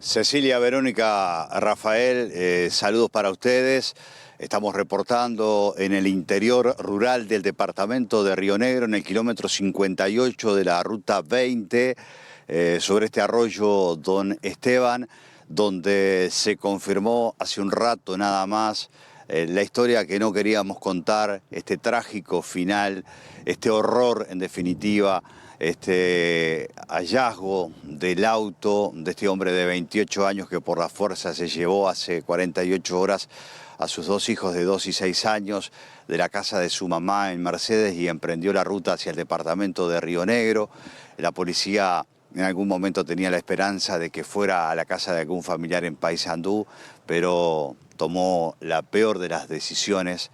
Cecilia, Verónica, Rafael, saludos para ustedes. Estamos reportando en el interior rural del departamento de Río Negro, en el kilómetro 58 de la ruta 20, sobre este arroyo Don Esteban, donde se confirmó hace un rato nada más la historia que no queríamos contar, este trágico final, este horror en definitiva, este hallazgo del auto de este hombre de 28 años que por la fuerza se llevó hace 48 horas a sus dos hijos de 2 y 6 años de la casa de su mamá en Mercedes y emprendió la ruta hacia el departamento de Río Negro. La policía en algún momento tenía la esperanza de que fuera a la casa de algún familiar en Paysandú, pero tomó la peor de las decisiones.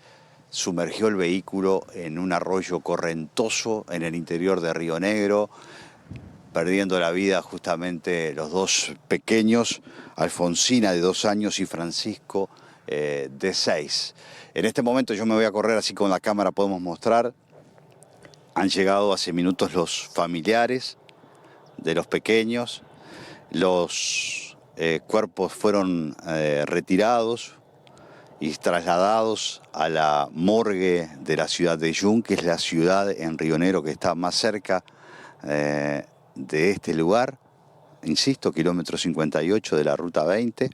Sumergió el vehículo en un arroyo correntoso en el interior de Río Negro, perdiendo la vida justamente los dos pequeños, Alfonsina de 2 años y Francisco de 6. En este momento yo me voy a correr, así con la cámara podemos mostrar. Han llegado hace minutos los familiares de los pequeños, los cuerpos fueron retirados y trasladados a la morgue de la ciudad de Yun, que es la ciudad en Río Negro que está más cerca de este lugar, insisto, kilómetro 58 de la ruta 20.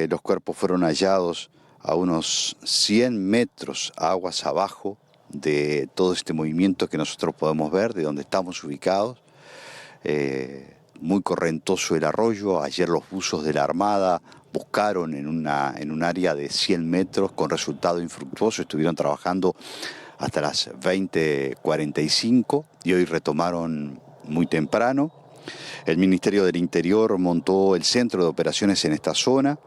Los cuerpos fueron hallados a unos 100 metros aguas abajo de todo este movimiento que nosotros podemos ver, de donde estamos ubicados. Muy correntoso el arroyo. Ayer los buzos de la Armada buscaron en un área de 100 metros con resultado infructuoso. Estuvieron trabajando hasta las 20:45 y hoy retomaron muy temprano. El Ministerio del Interior montó el centro de operaciones en esta zona,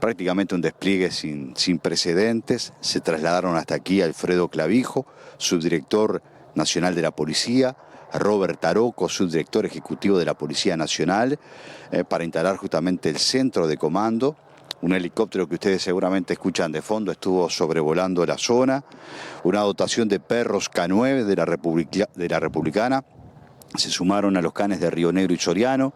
prácticamente un despliegue sin precedentes. Se trasladaron hasta aquí Alfredo Clavijo, subdirector nacional de la policía, Robert Taroco, subdirector ejecutivo de la Policía Nacional, para instalar justamente el centro de comando. Un helicóptero que ustedes seguramente escuchan de fondo estuvo sobrevolando la zona. Una dotación de perros K9 de la Republicana se sumaron a los canes de Río Negro y Soriano.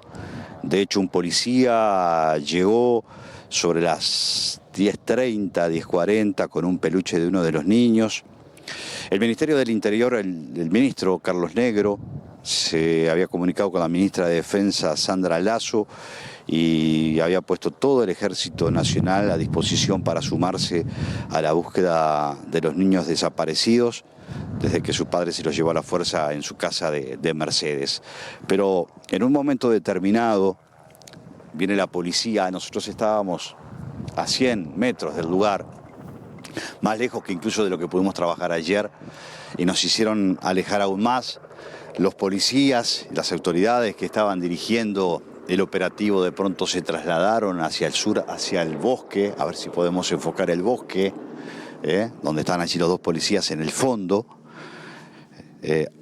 De hecho, un policía llegó sobre las 10:30, 10:40 con un peluche de uno de los niños. El Ministerio del Interior, el ministro Carlos Negro, se había comunicado con la ministra de Defensa Sandra Lasso y había puesto todo el Ejército Nacional a disposición para sumarse a la búsqueda de los niños desaparecidos desde que su padre se los llevó a la fuerza en su casa de Mercedes. Pero en un momento determinado viene la policía. Nosotros estábamos a 100 metros del lugar, más lejos que incluso de lo que pudimos trabajar ayer, y nos hicieron alejar aún más. Los policías, las autoridades que estaban dirigiendo el operativo de pronto se trasladaron hacia el sur, hacia el bosque, a ver si podemos enfocar el bosque, donde están allí los dos policías en el fondo.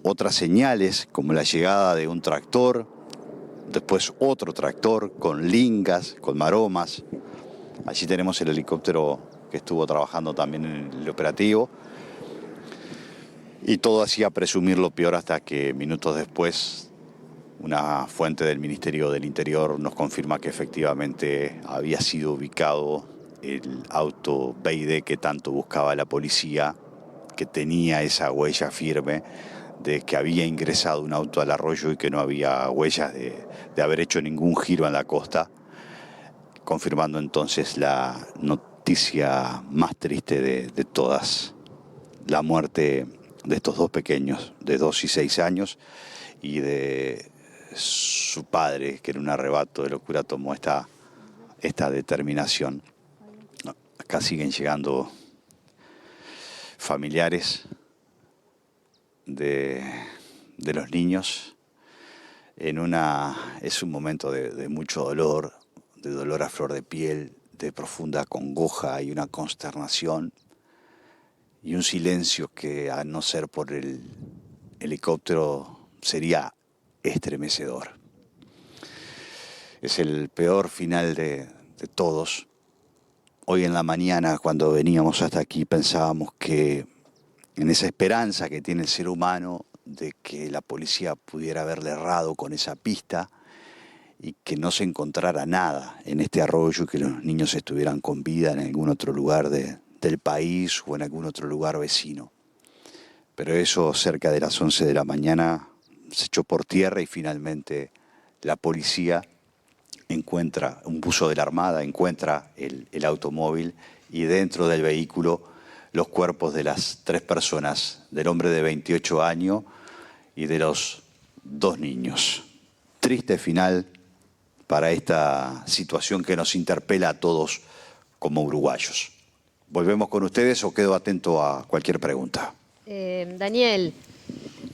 Otras señales, como la llegada de un tractor, después otro tractor con lingas, con maromas. Allí tenemos el helicóptero que estuvo trabajando también en el operativo. Y todo hacía presumir lo peor hasta que minutos después una fuente del Ministerio del Interior nos confirma que efectivamente había sido ubicado el auto BYD que tanto buscaba la policía, que tenía esa huella firme de que había ingresado un auto al arroyo y que no había huellas de haber hecho ningún giro en la costa, confirmando entonces la noticia más triste de todas: la muerte de estos dos pequeños de 2 y 6 años y de su padre, que en un arrebato de locura tomó esta determinación. Acá siguen llegando familiares de los niños. Es un momento de mucho dolor, de dolor a flor de piel, de profunda congoja y una consternación y un silencio que, a no ser por el helicóptero, sería estremecedor. Es el peor final de todos. Hoy en la mañana, cuando veníamos hasta aquí, pensábamos que en esa esperanza que tiene el ser humano de que la policía pudiera haberle errado con esa pista y que no se encontrara nada en este arroyo, que los niños estuvieran con vida en algún otro lugar del país o en algún otro lugar vecino. Pero eso cerca de las 11 de la mañana se echó por tierra y finalmente la policía encuentra, un buzo de la Armada encuentra el automóvil y dentro del vehículo los cuerpos de las 3 personas, del hombre de 28 años y de los 2 niños. Triste final para esta situación que nos interpela a todos como uruguayos. ¿Volvemos con ustedes o quedo atento a cualquier pregunta? Daniel,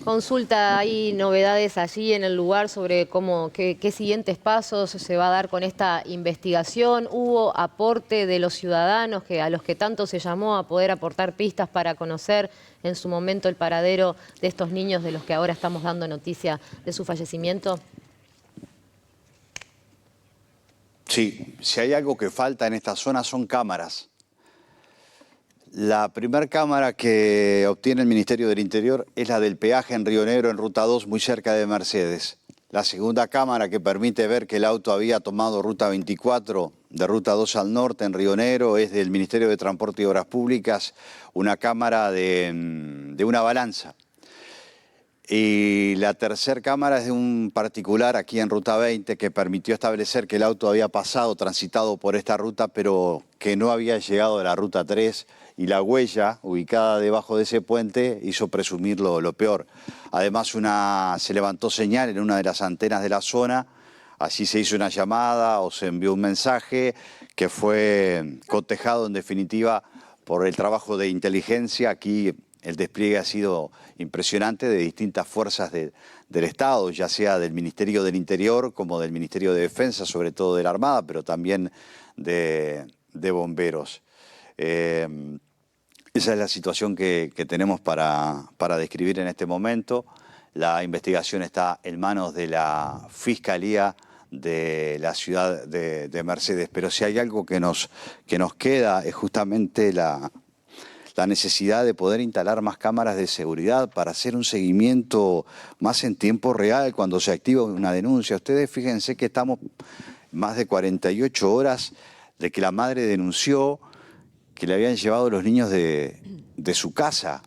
consulta, ¿hay novedades allí en el lugar sobre qué siguientes pasos se va a dar con esta investigación? ¿Hubo aporte de los ciudadanos a los que tanto se llamó a poder aportar pistas para conocer en su momento el paradero de estos niños de los que ahora estamos dando noticia de su fallecimiento? Sí, si hay algo que falta en esta zona son cámaras. La primera cámara que obtiene el Ministerio del Interior es la del peaje en Río Negro, en Ruta 2, muy cerca de Mercedes. La segunda cámara que permite ver que el auto había tomado Ruta 24, de Ruta 2 al norte, en Río Negro, es del Ministerio de Transporte y Obras Públicas, una cámara de una balanza. Y la tercera cámara es de un particular aquí en Ruta 20 que permitió establecer que el auto había pasado, transitado por esta ruta, pero que no había llegado a la Ruta 3 y la huella ubicada debajo de ese puente hizo presumir lo peor. Además se levantó señal en una de las antenas de la zona, allí se hizo una llamada o se envió un mensaje que fue cotejado en definitiva por el trabajo de inteligencia. Aquí el despliegue ha sido impresionante de distintas fuerzas del Estado, ya sea del Ministerio del Interior como del Ministerio de Defensa, sobre todo de la Armada, pero también de bomberos. Esa es la situación que tenemos para describir en este momento. La investigación está en manos de la Fiscalía de la ciudad de Mercedes, pero si hay algo que nos queda es justamente la necesidad de poder instalar más cámaras de seguridad para hacer un seguimiento más en tiempo real cuando se activa una denuncia. Ustedes fíjense que estamos más de 48 horas de que la madre denunció que le habían llevado los niños de su casa.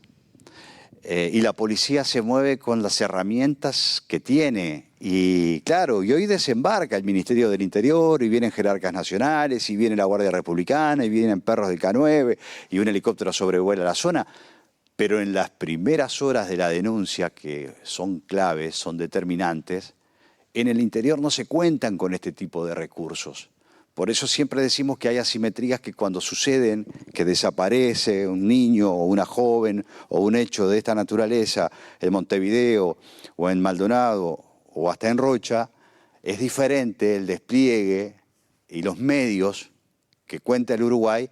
Y la policía se mueve con las herramientas que tiene. Y claro, y hoy desembarca el Ministerio del Interior, y vienen jerarcas nacionales, y viene la Guardia Republicana, y vienen perros del K9, y un helicóptero sobrevuela la zona. Pero en las primeras horas de la denuncia, que son claves, son determinantes, en el interior no se cuentan con este tipo de recursos. Por eso siempre decimos que hay asimetrías que cuando suceden, que desaparece un niño o una joven o un hecho de esta naturaleza en Montevideo o en Maldonado o hasta en Rocha, es diferente el despliegue y los medios que cuenta el Uruguay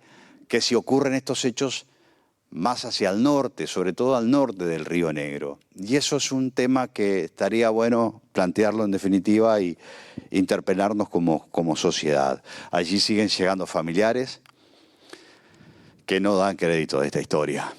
que si ocurren estos hechos más hacia el norte, sobre todo al norte del Río Negro. Y eso es un tema que estaría bueno plantearlo en definitiva y interpelarnos como sociedad. Allí siguen llegando familiares que no dan crédito a esta historia.